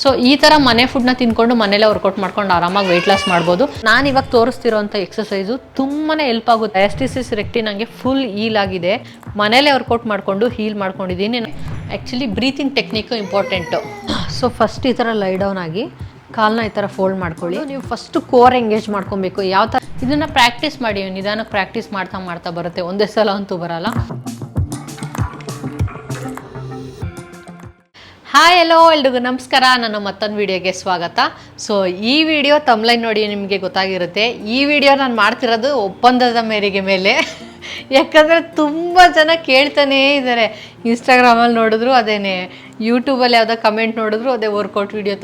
So ಈ ಥರ ಮನೆ ಫುಡ್ನ ತಿನ್ಕೊಂಡು ಮನೇಲೆ ವರ್ಕೌಟ್ ಮಾಡ್ಕೊಂಡು ಆರಾಮಾಗಿ ವೆಯ್ಟ್ ಲಾಸ್ ಮಾಡ್ಬೋದು. ನಾನು ಇವಾಗ ತೋರಿಸ್ತಿರೋಂಥ ಎಕ್ಸಸೈಸು ತುಂಬಾ ಹೆಲ್ಪ್ ಆಗುತ್ತೆ. ಡಯಾಸ್ಟಿಸಿಸ್ ರೆಕ್ಟಿ ನನಗೆ ಫುಲ್ ಹೀಲ್ ಆಗಿದೆ. ಮನೇಲೆ ವರ್ಕೌಟ್ ಮಾಡಿಕೊಂಡು ಹೀಲ್ ಮಾಡ್ಕೊಂಡಿದ್ದೀನಿ. Actually breathing technique important. So first ಈ ಥರ ಲೈ ಡೌನ್ ಆಗಿ ಕಾಲನ್ನ ಈ ಥರ ಫೋಲ್ಡ್ ಮಾಡ್ಕೊಳ್ಳಿ. ನೀವು ಫಸ್ಟು ಕೋರ್ ಎಂಗೇಜ್ ಮಾಡ್ಕೊಬೇಕು. ಯಾವ ಥರ ಇದನ್ನು ಪ್ರಾಕ್ಟೀಸ್ ಮಾಡಿ, ನಿಧಾನಕ್ಕೆ ಪ್ರಾಕ್ಟೀಸ್ ಮಾಡ್ತಾ ಬರುತ್ತೆ, ಒಂದೇ ಸಲ ಅಂತೂ ಬರಲ್ಲ. ಹಾಯ್ ಹಲೋ ಎಲ್ರಿಗೂ ನಮಸ್ಕಾರ. ನಾನು ಮತ್ತೊಂದು ವಿಡಿಯೋಗೆ ಸ್ವಾಗತ. ಸೊ ಈ ವಿಡಿಯೋ ತಮ್ಲೈನ್ ನೋಡಿ ನಿಮಗೆ ಗೊತ್ತಾಗಿರುತ್ತೆ. ಈ ವಿಡಿಯೋ ನಾನು ಮಾಡ್ತಿರೋದು ಒಪ್ಪಂದದ ಮೇರೆಗೆ ಮೇಲೆ. ಯಾಕಂದರೆ ತುಂಬ ಜನ ಕೇಳ್ತಾನೇ ಇದ್ದಾರೆ. ಇನ್ಸ್ಟಾಗ್ರಾಮಲ್ಲಿ ನೋಡಿದ್ರು ಅದೇನೆ, ಯೂಟ್ಯೂಬಲ್ಲಿ ಯಾವುದೋ ಕಮೆಂಟ್ ನೋಡಿದ್ರು ಅದೇ ವರ್ಕೌಟ್ ವಿಡಿಯೋ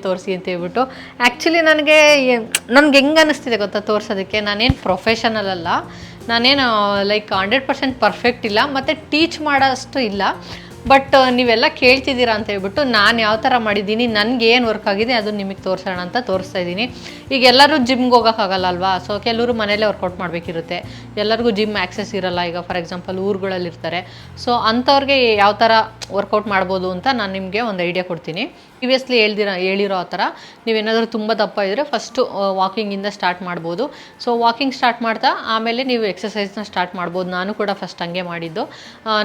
ತೋರಿಸಿ ಅಂತ ಹೇಳ್ಬಿಟ್ಟು. ಆ್ಯಕ್ಚುಲಿ ನನಗೆ ಹೆಂಗೆ ಅನ್ನಿಸ್ತಿದೆ ಗೊತ್ತಾ ತೋರಿಸೋದಕ್ಕೆ. ನಾನೇನು ಪ್ರೊಫೆಷನಲ್ ಅಲ್ಲ, ನಾನೇನು ಲೈಕ್ 100% ಪರ್ಫೆಕ್ಟ್ ಇಲ್ಲ, ಮತ್ತು ಟೀಚ್ ಮಾಡೋಷ್ಟು ಇಲ್ಲ. ಬಟ್ ನೀವೆಲ್ಲ ಕೇಳ್ತಿದ್ದೀರಾ ಅಂತ ಹೇಳ್ಬಿಟ್ಟು ನಾನು ಯಾವ ಥರ ಮಾಡಿದ್ದೀನಿ, ನನಗೆ ಏನು ವರ್ಕ್ ಆಗಿದೆ ಅದು ನಿಮಗೆ ತೋರಿಸೋಣ ಅಂತ ತೋರಿಸ್ತಾ ಇದ್ದೀನಿ. ಈಗ ಎಲ್ಲರೂ ಜಿಮ್ಗೆ ಹೋಗೋಕ್ಕಾಗಲ್ಲ ಅಲ್ವಾ. ಸೊ ಕೆಲವರು ಮನೇಲೇ ವರ್ಕೌಟ್ ಮಾಡಬೇಕಿರುತ್ತೆ. ಎಲ್ಲರಿಗೂ ಜಿಮ್ ಆ್ಯಕ್ಸೆಸ್ ಇರೋಲ್ಲ. ಈಗ ಫಾರ್ ಎಕ್ಸಾಂಪಲ್ ಊರುಗಳಲ್ಲಿರ್ತಾರೆ. ಸೊ ಅಂಥವ್ರಿಗೆ ಯಾವ ಥರ ವರ್ಕೌಟ್ ಮಾಡ್ಬೋದು ಅಂತ ನಾನು ನಿಮಗೆ ಒಂದು ಐಡಿಯಾ ಕೊಡ್ತೀನಿ. ಪ್ರಿವಿಯಸ್ಲಿ ಹೇಳಿರೋ ಆ ಥರ ನೀವೇನಾದರೂ ತುಂಬ ದಪ್ಪ ಇದ್ದರೆ ಫಸ್ಟು ವಾಕಿಂಗಿಂದ ಸ್ಟಾರ್ಟ್ ಮಾಡ್ಬೋದು. ಸೊ ವಾಕಿಂಗ್ ಸ್ಟಾರ್ಟ್ ಮಾಡ್ತಾ ಆಮೇಲೆ ನೀವು ಎಕ್ಸಸೈಸ್ನ ಸ್ಟಾರ್ಟ್ ಮಾಡ್ಬೋದು. ನಾನು ಕೂಡ ಫಸ್ಟ್ ಹಂಗೆ ಮಾಡಿದ್ದು.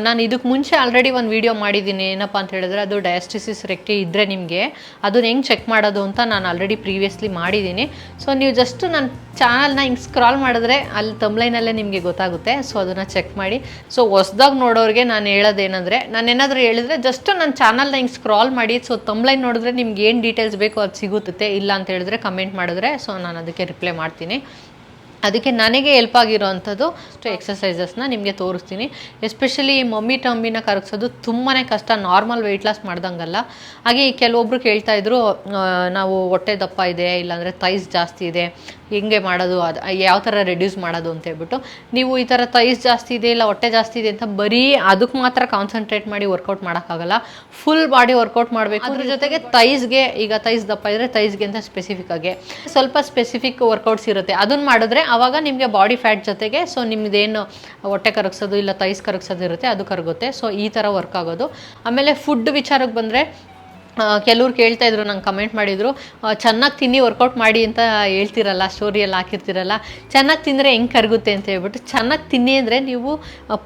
ನಾನು ಇದಕ್ಕೆ ಮುಂಚೆ ಆಲ್ರೆಡಿ ಒಂದು ವೀಡಿಯೋ ಮಾಡಿದ್ದೀನಿ. ಏನಪ್ಪ ಅಂತ ಹೇಳಿದ್ರೆ ಅದು ಡಯಾಸ್ಟಿಸಿಸ್ ರೆಕ್ಟಿ ಇದ್ದರೆ ನಿಮಗೆ ಅದನ್ನು ಹೆಂಗೆ ಚೆಕ್ ಮಾಡೋದು ಅಂತ ನಾನು ಆಲ್ರೆಡಿ ಪ್ರೀವಿಯಸ್ಲಿ ಮಾಡಿದ್ದೀನಿ. ಸೊ ನೀವು ಜಸ್ಟ್ ನನ್ನ ಚಾನಲ್ನ ಹಿಂಗೆ ಸ್ಕ್ರಾಲ್ ಮಾಡಿದ್ರೆ ಅಲ್ಲಿ ತಮ್ಲೈನಲ್ಲೇ ನಿಮಗೆ ಗೊತ್ತಾಗುತ್ತೆ. ಸೊ ಅದನ್ನು ಚೆಕ್ ಮಾಡಿ. ಸೊ ಹೊಸ್ದಾಗಿ ನೋಡೋರಿಗೆ ನಾನು ಹೇಳೋದೇನೆಂದರೆ, ನಾನೇನಾದರೂ ಹೇಳಿದ್ರೆ ಜಸ್ಟ್ ನನ್ನ ಚಾನಲ್ನ ಹಿಂಗೆ ಸ್ಕ್ರಾಲ್ ಮಾಡಿ. ಸೊ ತಮ್ಲೈನ್ ನೋಡಿದ್ರೆ ನಿಮ್ಗೆ ಏನು ಡೀಟೇಲ್ಸ್ ಬೇಕೋ ಅದು ಸಿಗುತ್ತೆ. ಇಲ್ಲ ಅಂತ ಹೇಳಿದ್ರೆ ಕಮೆಂಟ್ ಮಾಡಿದ್ರೆ ಸೊ ನಾನು ಅದಕ್ಕೆ ರಿಪ್ಲೈ ಮಾಡ್ತೀನಿ. ಅದಕ್ಕೆ ನನಗೆ ಹೆಲ್ಪ್ ಆಗಿರೋ ಅಂಥದ್ದು ಎಕ್ಸಸೈಸಸ್ನ ನಿಮಗೆ ತೋರಿಸ್ತೀನಿ. ಎಸ್ಪೆಷಲಿ ಮಮ್ಮಿ ಟಮ್ಮಿನ ಕರಗಿಸೋದು ತುಂಬಾ ಕಷ್ಟ, ನಾರ್ಮಲ್ ವೆಯ್ಟ್ ಲಾಸ್ ಮಾಡ್ದಂಗಲ್ಲ. ಹಾಗೆ ಕೆಲವೊಬ್ಬರು ಕೇಳ್ತಾಯಿದ್ರು, ನಾವು ಹೊಟ್ಟೆ ದಪ್ಪ ಇದೆ, ಇಲ್ಲಾಂದರೆ ಥೈಸ್ ಜಾಸ್ತಿ ಇದೆ, ಹೆಂಗೆ ಮಾಡೋದು, ಅದು ಯಾವ ಥರ ರೆಡ್ಯೂಸ್ ಮಾಡೋದು ಅಂತ ಹೇಳ್ಬಿಟ್ಟು. ನೀವು ಈ ಥರ ಥೈಸ್ ಜಾಸ್ತಿ ಇದೆ ಇಲ್ಲ ಹೊಟ್ಟೆ ಜಾಸ್ತಿ ಇದೆ ಅಂತ ಬರೀ ಅದಕ್ಕೆ ಮಾತ್ರ ಕಾನ್ಸಂಟ್ರೇಟ್ ಮಾಡಿ ವರ್ಕೌಟ್ ಮಾಡೋಕ್ಕಾಗಲ್ಲ. ಫುಲ್ ಬಾಡಿ ವರ್ಕೌಟ್ ಮಾಡಬೇಕು. ಅದ್ರ ಜೊತೆಗೆ ಥೈಸ್ಗೆ, ಈಗ ಥೈಸ್ ದಪ್ಪ ಇದ್ದರೆ ಥೈಸ್ಗೆ ಅಂತ ಸ್ಪೆಸಿಫಿಕ್ ಆಗಿ ಸ್ವಲ್ಪ ಸ್ಪೆಸಿಫಿಕ್ ವರ್ಕೌಟ್ಸ್ ಇರುತ್ತೆ. ಅದನ್ನು ಮಾಡಿದ್ರೆ ಆವಾಗ ನಿಮಗೆ ಬಾಡಿ ಫ್ಯಾಟ್ ಜೊತೆಗೆ ಸೊ ನಿಮ್ಮದೇನು ಹೊಟ್ಟೆ ಕರಗಿಸೋದು ಇಲ್ಲ ಥೈಸ್ ಕರಗಿಸೋದು ಇರುತ್ತೆ ಅದು ಕರಗುತ್ತೆ. ಸೊ ಈ ಥರ ವರ್ಕ್ ಆಗೋದು. ಆಮೇಲೆ ಫುಡ್ ವಿಚಾರಕ್ಕೆ ಬಂದರೆ ಕೆಲವ್ರು ಕೇಳ್ತಾಯಿದ್ರು, ನಂಗೆ ಕಮೆಂಟ್ ಮಾಡಿದರು, ಚೆನ್ನಾಗಿ ತಿನ್ನಿ ವರ್ಕೌಟ್ ಮಾಡಿ ಅಂತ ಹೇಳ್ತಿರಲ್ಲ, ಸ್ಟೋರಿಯಲ್ಲಿ ಹಾಕಿರ್ತಿರಲ್ಲ, ಚೆನ್ನಾಗಿ ತಿಂದರೆ ಹೆಂಗೆ ಕರಗುತ್ತೆ ಅಂತ ಹೇಳ್ಬಿಟ್ಟು. ಚೆನ್ನಾಗಿ ತಿನ್ನಿ ಅಂದರೆ ನೀವು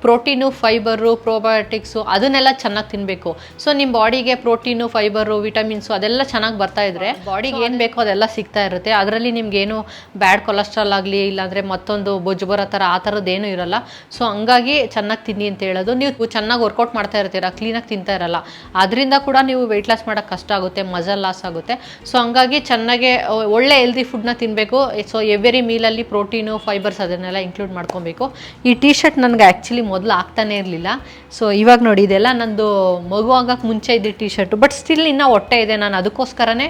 ಪ್ರೋಟೀನು, ಫೈಬರು, ಪ್ರೋಬಯೋಟಿಕ್ಸು ಅದನ್ನೆಲ್ಲ ಚೆನ್ನಾಗಿ ತಿನ್ನಬೇಕು. ಸೊ ನಿಮ್ಮ ಬಾಡಿಗೆ ಪ್ರೋಟೀನು, ಫೈಬರು, ವಿಟಮಿನ್ಸು ಅದೆಲ್ಲ ಚೆನ್ನಾಗಿ ಬರ್ತಾಯಿದ್ರೆ ಬಾಡಿಗೆ ಏನು ಬೇಕೋ ಅದೆಲ್ಲ ಸಿಗ್ತಾ ಇರುತ್ತೆ. ಅದರಲ್ಲಿ ನಿಮಗೇನು ಬ್ಯಾಡ್ ಕೊಲೆಸ್ಟ್ರಾಲ್ ಆಗಲಿ ಇಲ್ಲಾಂದರೆ ಮತ್ತೊಂದು ಬೊಜ್ಜು ಬರೋ ಥರ ಆ ಥರದ್ದೇನೂ ಇರೋಲ್ಲ. ಸೊ ಹಂಗಾಗಿ ಚೆನ್ನಾಗಿ ತಿನ್ನಿ ಅಂತ ಹೇಳೋದು. ನೀವು ಚೆನ್ನಾಗಿ ವರ್ಕೌಟ್ ಮಾಡ್ತಾ ಇರ್ತೀರ, ಕ್ಲೀನಾಗಿ ತಿಂತಾ ಇರಲ್ಲ, ಅದರಿಂದ ಕೂಡ ನೀವು ವೆಯ್ಟ್ ಲಾಸ್ ಕಷ್ಟ ಆಗುತ್ತೆ, ಮಜಲ್ ಲಾಸ್ ಆಗುತ್ತೆ. ಸೊ ಹಂಗಾಗಿ ಚೆನ್ನಾಗೆ ಒಳ್ಳೆ ಹೆಲ್ದಿ ಫುಡ್ನ ತಿನ್ನಬೇಕು. ಸೊ ಎವ್ರಿ ಮೀಲಲ್ಲಿ ಪ್ರೋಟೀನು, ಫೈಬರ್ಸ್ ಅದನ್ನೆಲ್ಲ ಇನ್ಕ್ಲೂಡ್ ಮಾಡ್ಕೊಬೇಕು. ಈ ಟೀ ಶರ್ಟ್ ನನಗೆ ಆ್ಯಕ್ಚುಲಿ ಮೊದಲು ಆಗ್ತಾನೆ ಇರಲಿಲ್ಲ. ಸೊ ಇವಾಗ ನೋಡಿ, ಇದೆಲ್ಲ ನಂದು ಮಗು ಆಗೋಕ್ಕೆ ಮುಂಚೆ ಇದ್ದ ಟೀ ಶರ್ಟು. ಬಟ್ ಸ್ಟಿಲ್ ಇನ್ನೂ ಹೊಟ್ಟೆ ಇದೆ. ನಾನು ಅದಕ್ಕೋಸ್ಕರನೇ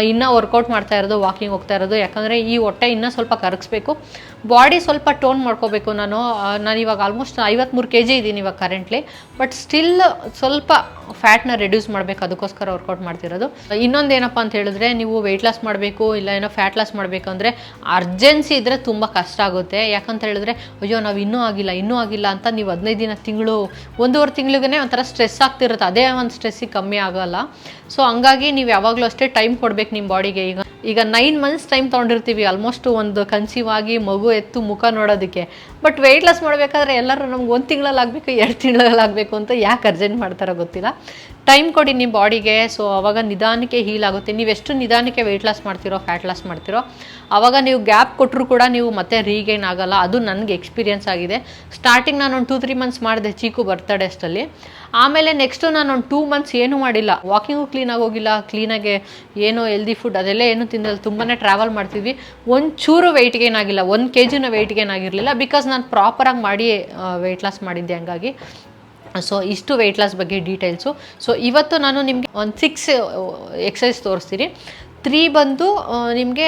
ಇನ್ನೂ ವರ್ಕೌಟ್ ಮಾಡ್ತಾ ಇರೋದು, ವಾಕಿಂಗ್ ಹೋಗ್ತಾ ಇರೋದು. ಯಾಕಂದರೆ ಈ ಹೊಟ್ಟೆ ಇನ್ನೂ ಸ್ವಲ್ಪ ಕರಗಿಸ್ಬೇಕು, ಬಾಡಿ ಸ್ವಲ್ಪ ಟೋನ್ ಮಾಡ್ಕೋಬೇಕು. ನಾನು ಇವಾಗ ಆಲ್ಮೋಸ್ಟ್ 53 kg ಇದ್ದೀನಿ ಇವಾಗ ಕರೆಂಟ್ಲಿ. ಬಟ್ ಸ್ಟಿಲ್ ಸ್ವಲ್ಪ ಫ್ಯಾಟ್ನ ರೆಡ್ಯೂಸ್ ಮಾಡಬೇಕು, ಅದಕ್ಕೋಸ್ಕರ ವರ್ಕೌಟ್ ಮಾಡ್ತಿರೋದು. ಇನ್ನೊಂದೇನಪ್ಪ ಅಂತ ಹೇಳಿದ್ರೆ, ನೀವು ವೆಯ್ಟ್ ಲಾಸ್ ಮಾಡಬೇಕು ಇಲ್ಲ ಏನೋ ಫ್ಯಾಟ್ ಲಾಸ್ ಮಾಡಬೇಕು ಅಂದರೆ ಅರ್ಜೆನ್ಸಿ ಇದ್ದರೆ ತುಂಬ ಕಷ್ಟ ಆಗುತ್ತೆ. ಯಾಕಂತ ಹೇಳಿದ್ರೆ, ಅಯ್ಯೋ ನಾವು ಇನ್ನೂ ಆಗಿಲ್ಲ ಅಂತ ನೀವು 15 ದಿನ, ತಿಂಗಳು, 1.5 ತಿಂಗಳಿಗೇ ಒಂಥರ ಸ್ಟ್ರೆಸ್ ಆಗ್ತಿರುತ್ತೆ. ಅದೇ ಒಂದು ಸ್ಟ್ರೆಸ್ಸಿಗೆ ಕಮ್ಮಿ ಆಗೋಲ್ಲ. ಸೊ ಹಂಗಾಗಿ ನೀವು ಯಾವಾಗಲೂ ಅಷ್ಟೇ ಟೈಮ್ ಕೊಡಬೇಕು ನಿಮ್ಮ ಬಾಡಿಗೆ. ಈಗ 9 months ಟೈಮ್ ತೊಗೊಂಡಿರ್ತೀವಿ ಆಲ್ಮೋಸ್ಟ್ ಒಂದು ಕನ್ಸೀವ್ ಆಗಿ ಮಗು ಎತ್ತು ಮುಖ ನೋಡೋದಕ್ಕೆ. ಬಟ್ ವೆಯ್ಟ್ ಲಾಸ್ ಮಾಡಬೇಕಾದ್ರೆ ಎಲ್ಲರೂ ನಮ್ಗೆ 1 ತಿಂಗಳಲ್ಲಿ ಆಗಬೇಕು, 2 ತಿಂಗಳಲ್ಲಿ ಆಗಬೇಕು ಅಂತ ಯಾಕೆ ಅರ್ಜೆಂಟ್ ಮಾಡ್ತಾರೋ ಗೊತ್ತಿಲ್ಲ. ಟೈಮ್ ಕೊಡಿ ನಿಮ್ಮ ಬಾಡಿಗೆ. ಸೊ ಆವಾಗ ನಿಧಾನಕ್ಕೆ ಹೀಲ್ ಆಗುತ್ತೆ. ನೀವೆಷ್ಟು ನಿಧಾನಕ್ಕೆ ವೆಯ್ಟ್ ಲಾಸ್ ಮಾಡ್ತಿರೋ, ಫ್ಯಾಟ್ ಲಾಸ್ ಮಾಡ್ತಿರೋ, ಆವಾಗ ನೀವು ಗ್ಯಾಪ್ ಕೊಟ್ಟರು ಕೂಡ ನೀವು ಮತ್ತೆ ರೀಗೈನ್ ಆಗೋಲ್ಲ. ಅದು ನನಗೆ ಎಕ್ಸ್ಪೀರಿಯನ್ಸ್ ಆಗಿದೆ. ಸ್ಟಾರ್ಟಿಂಗ್ ನಾನು ಒಂದು 2-3 months ಮಾಡಿದೆ ಚೀಕು ಬರ್ತಡೇ ಅಷ್ಟಲ್ಲಿ. ಆಮೇಲೆ ನೆಕ್ಸ್ಟು ನಾನು ಒಂದು 2 months ಏನೂ ಮಾಡಿಲ್ಲ, ವಾಕಿಂಗು ಕ್ಲೀನಾಗಿ ಹೋಗಿಲ್ಲ, ಕ್ಲೀನಾಗೆ ಏನೋ ಹೆಲ್ದಿ ಫುಡ್ ಅದೆಲ್ಲ ಏನೂ ತಿನ್ನಲ್ಲ. ತುಂಬಾ ಟ್ರಾವೆಲ್ ಮಾಡ್ತಿದ್ವಿ. ಒಂಚೂರು ವೆಯ್ಟ್ ಗೇನ್ ಆಗಿಲ್ಲ, 1 kg ವೆಯ್ಟ್ ಗೇನ್ ಆಗಿರಲಿಲ್ಲ. ಬಿಕಾಸ್ ನಾನು ಪ್ರಾಪರಾಗಿ ಮಾಡಿ ವೆಯ್ಟ್ ಲಾಸ್ ಮಾಡಿದ್ದೆ. ಹಂಗಾಗಿ ಸೊ ಇಷ್ಟು ವೆಯ್ಟ್ ಲಾಸ್ ಬಗ್ಗೆ ಡೀಟೇಲ್ಸು. ಸೊ ಇವತ್ತು ನಾನು ನಿಮಗೆ ಒಂದು 6 ಎಕ್ಸಸೈಸ್ ತೋರಿಸ್ತೀನಿ. 3 ಬಂದು ನಿಮಗೆ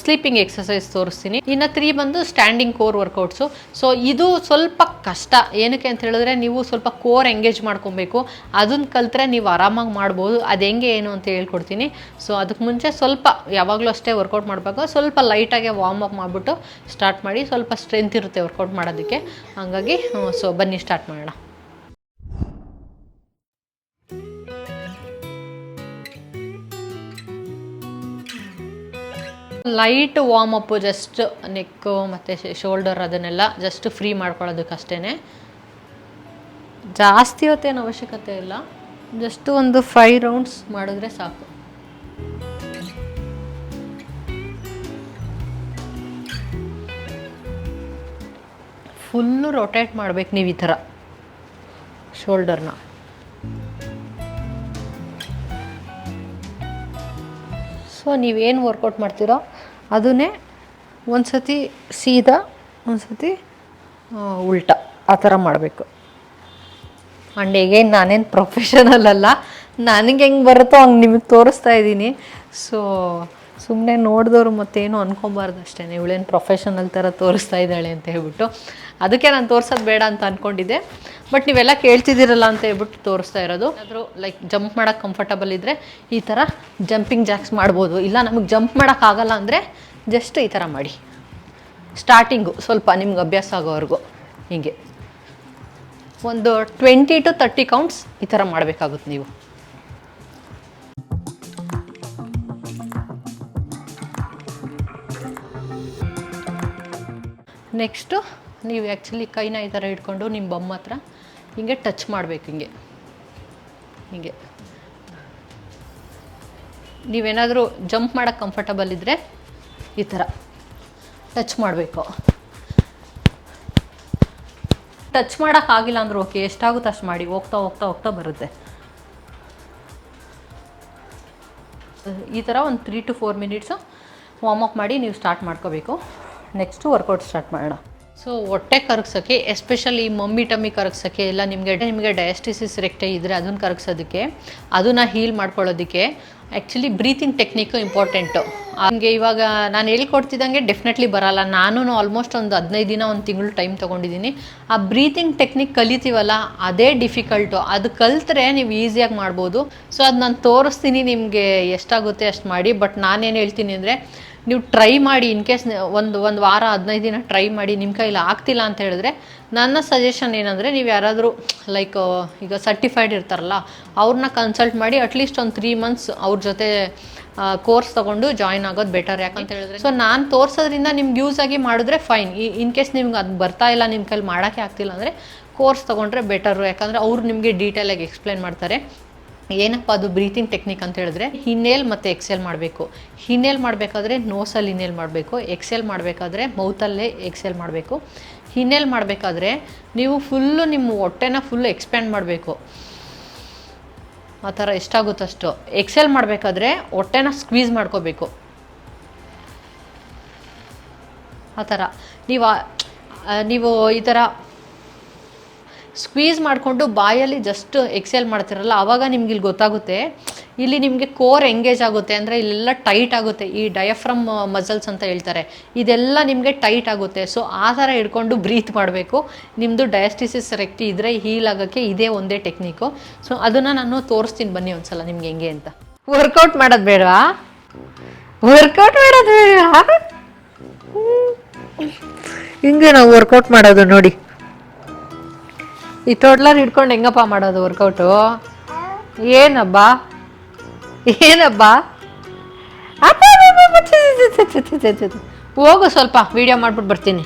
ಸ್ಲೀಪಿಂಗ್ ಎಕ್ಸಸೈಸ್ ತೋರಿಸ್ತೀನಿ. ಇನ್ನು 3 ಬಂದು ಸ್ಟ್ಯಾಂಡಿಂಗ್ ಕೋರ್ ವರ್ಕೌಟ್ಸು. ಸೊ ಇದು ಸ್ವಲ್ಪ ಕಷ್ಟ. ಏನಕ್ಕೆ ಅಂತ ಹೇಳಿದ್ರೆ, ನೀವು ಸ್ವಲ್ಪ ಕೋರ್ ಎಂಗೇಜ್ ಮಾಡ್ಕೊಬೇಕು. ಅದನ್ನು ಕಲಿತ್ರೆ ನೀವು ಆರಾಮಾಗಿ ಮಾಡ್ಬೋದು. ಅದು ಹೆಂಗೆ ಏನು ಅಂತ ಹೇಳ್ಕೊಡ್ತೀನಿ. ಸೊ ಅದಕ್ಕೆ ಮುಂಚೆ ಸ್ವಲ್ಪ ಯಾವಾಗಲೂ ಅಷ್ಟೇ ವರ್ಕೌಟ್ ಮಾಡಬೇಕು, ಸ್ವಲ್ಪ ಲೈಟಾಗೆ ವಾರ್ಮ್ ಅಪ್ ಮಾಡಿಬಿಟ್ಟು ಸ್ಟಾರ್ಟ್ ಮಾಡಿ. ಸ್ವಲ್ಪ ಸ್ಟ್ರೆಂತ್ ಇರುತ್ತೆ ವರ್ಕೌಟ್ ಮಾಡೋದಕ್ಕೆ. ಹಾಗಾಗಿ ಸೊ ಬನ್ನಿ ಸ್ಟಾರ್ಟ್ ಮಾಡೋಣ. ಲೈಟ್ ವಾರ್ಮ್ ಅಪ್ಪು, ಜಸ್ಟ್ ನೆಕ್ಕು ಮತ್ತು ಶೋಲ್ಡರ್ ಅದನ್ನೆಲ್ಲ ಜಸ್ಟ್ ಫ್ರೀ ಮಾಡ್ಕೊಳ್ಳೋದಕ್ಕಷ್ಟೇ. ಜಾಸ್ತಿ ಹೊತ್ತೇನು ಅವಶ್ಯಕತೆ ಇಲ್ಲ, ಜಸ್ಟ್ ಒಂದು 5 ರೌಂಡ್ಸ್ ಮಾಡಿದ್ರೆ ಸಾಕು. ಫುಲ್ಲು ರೊಟೇಟ್ ಮಾಡ್ಬೇಕು ನೀವು ಈ ಥರ ಶೋಲ್ಡರ್ನ. ಸೊ ನೀವೇನು ವರ್ಕೌಟ್ ಮಾಡ್ತೀರೋ ಅದನ್ನೇ ಒಂದು ಸತಿ ಸೀದಾ, ಒಂದು ಸತಿ ಉಲ್ಟಾ, ಆ ಥರ ಮಾಡಬೇಕು. ಆ್ಯಂಡ್ ಈಗೇನು ನಾನೇನು ಪ್ರೊಫೆಷನಲ್ ಅಲ್ಲ, ನನಗೆ ಹೆಂಗೆ ಬರುತ್ತೋ ಹಂಗೆ ನಿಮಗೆ ತೋರಿಸ್ತಾ ಇದ್ದೀನಿ. ಸೊ ಸುಮ್ಮನೆ ನೋಡಿದವರು ಮತ್ತೇನು ಅಂದ್ಕೊಬಾರ್ದು ಅಷ್ಟೇ, ಇವಳೇನು ಪ್ರೊಫೆಷನಲ್ ಥರ ತೋರಿಸ್ತಾ ಇದ್ದಾಳೆ ಅಂತ ಹೇಳ್ಬಿಟ್ಟು. ಅದಕ್ಕೆ ನಾನು ತೋರಿಸೋದು ಬೇಡ ಅಂತ ಅಂದ್ಕೊಂಡಿದ್ದೆ, ಬಟ್ ನೀವೆಲ್ಲ ಕೇಳ್ತಿದ್ದೀರಲ್ಲ ಅಂತ ಹೇಳ್ಬಿಟ್ಟು ತೋರಿಸ್ತಾ ಇರೋದು. ಆದರೂ ಲೈಕ್ ಜಂಪ್ ಮಾಡೋಕ್ಕೆ ಕಂಫರ್ಟಬಲ್ ಇದ್ದರೆ ಈ ಥರ ಜಂಪಿಂಗ್ ಜಾಕ್ಸ್ ಮಾಡ್ಬೋದು. ಇಲ್ಲ ನಮಗೆ ಜಂಪ್ ಮಾಡೋಕ್ಕಾಗಲ್ಲ ಅಂದರೆ ಜಸ್ಟ್ ಈ ಥರ ಮಾಡಿ, ಸ್ಟಾರ್ಟಿಂಗು ಸ್ವಲ್ಪ ನಿಮ್ಗೆ ಅಭ್ಯಾಸ ಆಗೋವರೆಗೂ ಹೀಗೆ ಒಂದು 20 to 30 ಕೌಂಟ್ಸ್ ಈ ಥರ ಮಾಡಬೇಕಾಗುತ್ತೆ ನೀವು. ನೆಕ್ಸ್ಟು ನೀವು ಆ್ಯಕ್ಚುಲಿ ಕೈನ ಈ ಥರ ಇಟ್ಕೊಂಡು ನಿಮ್ಮ ಬೊಮ್ಮ ಹತ್ರ ಹಿಂಗೆ ಟಚ್ ಮಾಡಬೇಕು. ಹಿಂಗೆ ನೀವೇನಾದರೂ ಜಂಪ್ ಮಾಡೋಕ್ಕೆ ಕಂಫರ್ಟಬಲ್ ಇದ್ದರೆ ಈ ಥರ ಟಚ್ ಮಾಡಬೇಕು. ಟಚ್ ಮಾಡೋಕ್ಕಾಗಿಲ್ಲ ಅಂದರೂ ಓಕೆ, ಎಷ್ಟಾಗುತ್ತೆ ಅಷ್ಟು ಮಾಡಿ, ಹೋಗ್ತಾ ಹೋಗ್ತಾ ಹೋಗ್ತಾ ಬರುತ್ತೆ. ಈ ಥರ ಒಂದು 3 to 4 ಮಿನಿಟ್ಸು ವಾರ್ಮಪ್ ಮಾಡಿ ನೀವು ಸ್ಟಾರ್ಟ್ ಮಾಡ್ಕೋಬೇಕು. ನೆಕ್ಸ್ಟು ವರ್ಕೌಟ್ ಸ್ಟಾರ್ಟ್ ಮಾಡೋಣ. ಸೊ ಹೊಟ್ಟೆ ಕರಗಿಸೋಕ್ಕೆ, ಎಸ್ಪೆಷಲಿ ಮಮ್ಮಿ ಟಮ್ಮಿ ಕರಗಿಸೋಕ್ಕೆ, ಎಲ್ಲ ನಿಮಗೆ ಡಯಾಸ್ಟಿಸಿಸ್ ರೆಕ್ಟೆ ಇದ್ದರೆ ಅದನ್ನು ಕರಗಿಸೋದಕ್ಕೆ, ಅದನ್ನು ಹೀಲ್ ಮಾಡ್ಕೊಳ್ಳೋದಕ್ಕೆ ಆ್ಯಕ್ಚುಲಿ ಬ್ರೀತಿಂಗ್ ಟೆಕ್ನಿಕ್ಕು ಇಂಪಾರ್ಟೆಂಟು. ಹಂಗೆ ಇವಾಗ ನಾನು ಹೇಳ್ಕೊಡ್ತಿದ್ದಂಗೆ ಡೆಫಿನೆಟ್ಲಿ ಬರೋಲ್ಲ. ನಾನು ಆಲ್ಮೋಸ್ಟ್ ಒಂದು 15 ದಿನ, 1 ತಿಂಗಳು ಟೈಮ್ ತೊಗೊಂಡಿದ್ದೀನಿ. ಆ ಬ್ರೀತಿಂಗ್ ಟೆಕ್ನಿಕ್ ಕಲಿತೀವಲ್ಲ ಅದೇ ಡಿಫಿಕಲ್ಟು. ಅದು ಕಲಿತ್ರೆ ನೀವು ಈಸಿಯಾಗಿ ಮಾಡ್ಬೋದು. ಸೊ ಅದು ನಾನು ತೋರಿಸ್ತೀನಿ, ನಿಮಗೆ ಎಷ್ಟಾಗುತ್ತೆ ಅಷ್ಟು ಮಾಡಿ. ಬಟ್ ನಾನೇನು ಹೇಳ್ತೀನಿ ಅಂದರೆ, ನೀವು ಟ್ರೈ ಮಾಡಿ. ಇನ್ ಕೇಸ್ ಒಂದು ವಾರ 15 ದಿನ ಟ್ರೈ ಮಾಡಿ, ನಿಮ್ಮ ಕೈಲಿ ಆಗ್ತಿಲ್ಲ ಅಂತ ಹೇಳಿದ್ರೆ ನನ್ನ ಸಜೆಷನ್ ಏನಂದರೆ, ನೀವು ಯಾರಾದರೂ ಲೈಕ್ ಈಗ ಸರ್ಟಿಫೈಡ್ ಇರ್ತಾರಲ್ಲ ಅವ್ರನ್ನ ಕನ್ಸಲ್ಟ್ ಮಾಡಿ ಅಟ್ಲೀಸ್ಟ್ ಒಂದು 3 ಮಂತ್ಸ್ ಅವ್ರ ಜೊತೆ ಕೋರ್ಸ್ ತೊಗೊಂಡು ಜಾಯಿನ್ ಆಗೋದು ಬೆಟರ್. ಯಾಕಂತ ಹೇಳಿದ್ರೆ, ಸೊ ನಾನು ತೋರಿಸೋದ್ರಿಂದ ನಿಮ್ಗೆ ಯೂಸ್ ಆಗಿ ಮಾಡಿದ್ರೆ ಫೈನ್. ಇನ್ ಕೇಸ್ ನಿಮ್ಗೆ ಅದು ಬರ್ತಾ ಇಲ್ಲ, ನಿಮ್ಮ ಕೈಲಿ ಮಾಡೋಕ್ಕೆ ಆಗ್ತಿಲ್ಲ ಅಂದರೆ ಕೋರ್ಸ್ ತೊಗೊಂಡ್ರೆ ಬೆಟರು. ಯಾಕಂದರೆ ಅವ್ರು ನಿಮಗೆ ಡೀಟೇಲಾಗಿ ಎಕ್ಸ್ಪ್ಲೈನ್ ಮಾಡ್ತಾರೆ. ಏನಪ್ಪ ಅದು ಬ್ರೀತಿಂಗ್ ಟೆಕ್ನಿಕ್ ಅಂತ ಹೇಳಿದ್ರೆ, ಇನ್ಹೇಲ್ ಮತ್ತು ಎಕ್ಸೆಲ್ ಮಾಡಬೇಕು. ಇನ್ಹೇಲ್ ಮಾಡಬೇಕಾದ್ರೆ ನೋಸಲ್ಲಿ ಇನ್ಹೇಲ್ ಮಾಡಬೇಕು, ಎಕ್ಸೆಲ್ ಮಾಡಬೇಕಾದ್ರೆ ಮೌತಲ್ಲೇ ಎಕ್ಸೆಲ್ ಮಾಡಬೇಕು. ಇನ್ಹೇಲ್ ಮಾಡಬೇಕಾದ್ರೆ ನೀವು ಫುಲ್ಲು ನಿಮ್ಮ ಹೊಟ್ಟೆನ ಫುಲ್ಲು ಎಕ್ಸ್ಪ್ಯಾಂಡ್ ಮಾಡಬೇಕು, ಆ ಥರ ಎಷ್ಟಾಗುತ್ತಷ್ಟು. ಎಕ್ಸೆಲ್ ಮಾಡಬೇಕಾದ್ರೆ ಹೊಟ್ಟೆನ ಸ್ಕ್ವೀಸ್ ಮಾಡ್ಕೋಬೇಕು, ಆ ಥರ. ನೀವು ಈ ಥರ ಸ್ಕ್ವೀಸ್ ಮಾಡಿಕೊಂಡು ಬಾಯಲ್ಲಿ ಜಸ್ಟ್ ಎಕ್ಸೆಲ್ ಮಾಡ್ತಿರಲ್ಲ, ಆವಾಗ ನಿಮ್ಗೆ ಇಲ್ಲಿ ಗೊತ್ತಾಗುತ್ತೆ, ಇಲ್ಲಿ ನಿಮಗೆ ಕೋರ್ ಎಂಗೇಜ್ ಆಗುತ್ತೆ. ಅಂದರೆ ಇಲ್ಲೆಲ್ಲ ಟೈಟ್ ಆಗುತ್ತೆ, ಈ ಡಯಾಫ್ರಮ್ ಮಸಲ್ಸ್ ಅಂತ ಹೇಳ್ತಾರೆ, ಇದೆಲ್ಲ ನಿಮಗೆ ಟೈಟ್ ಆಗುತ್ತೆ. ಸೊ ಆ ಥರ ಹಿಡ್ಕೊಂಡು ಬ್ರೀತ್ ಮಾಡಬೇಕು. ನಿಮ್ಮದು ಡಯಾಸ್ಟಿಸಿಸ್ ರೆಕ್ಟಿ ಇದ್ದರೆ ಹೀಲ್ ಆಗೋಕ್ಕೆ ಇದೇ ಒಂದೇ ಟೆಕ್ನಿಕ್ಕು. ಸೊ ಅದನ್ನು ನಾನು ತೋರಿಸ್ತೀನಿ ಬನ್ನಿ ಒಂದ್ಸಲ ನಿಮ್ಗೆ ಹೆಂಗೆ ಅಂತ. ವರ್ಕೌಟ್ ಮಾಡೋದು ಬೇಡವಾ? ವರ್ಕೌಟ್ ಮಾಡೋದು ಬೇಡವಾ? ಹಿಂಗೆ ನಾವು ವರ್ಕೌಟ್ ಮಾಡೋದು ನೋಡಿ. ಈ ಟೋಟ್ಲರ್ ಹಿಡ್ಕೊಂಡು ಹೆಂಗಪ್ಪ ಮಾಡೋದು ವರ್ಕೌಟು? ಏನಬ್ಬ ಹೋಗು, ಸ್ವಲ್ಪ ವಿಡಿಯೋ ಮಾಡ್ಬಿಟ್ಟು ಬರ್ತೀನಿ.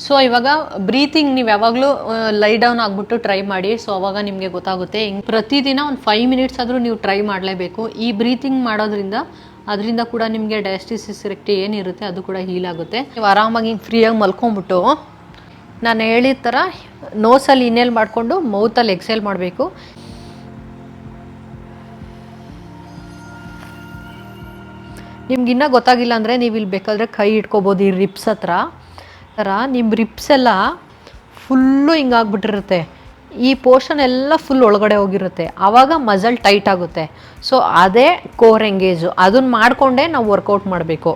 ಸೊ ಇವಾಗ ಬ್ರೀತಿಂಗ್ ನೀವು ಯಾವಾಗಲೂ ಲೈ ಡೌನ್ ಆಗಿಬಿಟ್ಟು ಟ್ರೈ ಮಾಡಿ. ಸೊ ಅವಾಗ ನಿಮಗೆ ಗೊತ್ತಾಗುತ್ತೆ. ಹಿಂಗೆ ಪ್ರತಿದಿನ ಒಂದು 5 ಮಿನಿಟ್ಸ್ ಆದರೂ ನೀವು ಟ್ರೈ ಮಾಡಲೇಬೇಕು. ಈ ಬ್ರೀತಿಂಗ್ ಮಾಡೋದ್ರಿಂದ ಅದರಿಂದ ಕೂಡ ನಿಮಗೆ ಡಯಾಸ್ಟಿಸಿಸ್ ರೆಕ್ಟಿ ಏನಿರುತ್ತೆ ಅದು ಕೂಡ ಹೀಲ್ ಆಗುತ್ತೆ. ನೀವು ಆರಾಮಾಗಿ ಹಿಂಗೆ ಫ್ರೀಯಾಗಿ ಮಲ್ಕೊಂಬಿಟ್ಟು ನಾನು ಹೇಳಿದ ಥರ ನೋಸಲ್ಲಿ ಇನ್ಹೇಲ್ ಮಾಡಿಕೊಂಡು ಮೌತಲ್ಲಿ ಎಕ್ಸೇಲ್ ಮಾಡಬೇಕು. ನಿಮ್ಗೆ ಇನ್ನೂ ಗೊತ್ತಾಗಿಲ್ಲ ಅಂದರೆ ನೀವು ಇಲ್ಲಿ ಬೇಕಾದರೆ ಕೈ ಇಟ್ಕೋಬೋದು ಈ ರಿಪ್ಸ್ ಹತ್ರ. ನಿಮ್ಮ ರಿಪ್ಸ್ ಎಲ್ಲ ಫುಲ್ಲು ಹಿಂಗಾಗ್ಬಿಟ್ಟಿರುತ್ತೆ, ಈ ಪೋರ್ಷನ್ ಎಲ್ಲ ಫುಲ್ ಒಳಗಡೆ ಹೋಗಿರುತ್ತೆ, ಆವಾಗ ಮಸಲ್ ಟೈಟ್ ಆಗುತ್ತೆ. ಸೊ ಅದೇ ಕೋರ್ ಎಂಗೇಜು. ಅದನ್ನು ಮಾಡಿಕೊಂಡೇ ನಾವು ವರ್ಕೌಟ್ ಮಾಡಬೇಕು.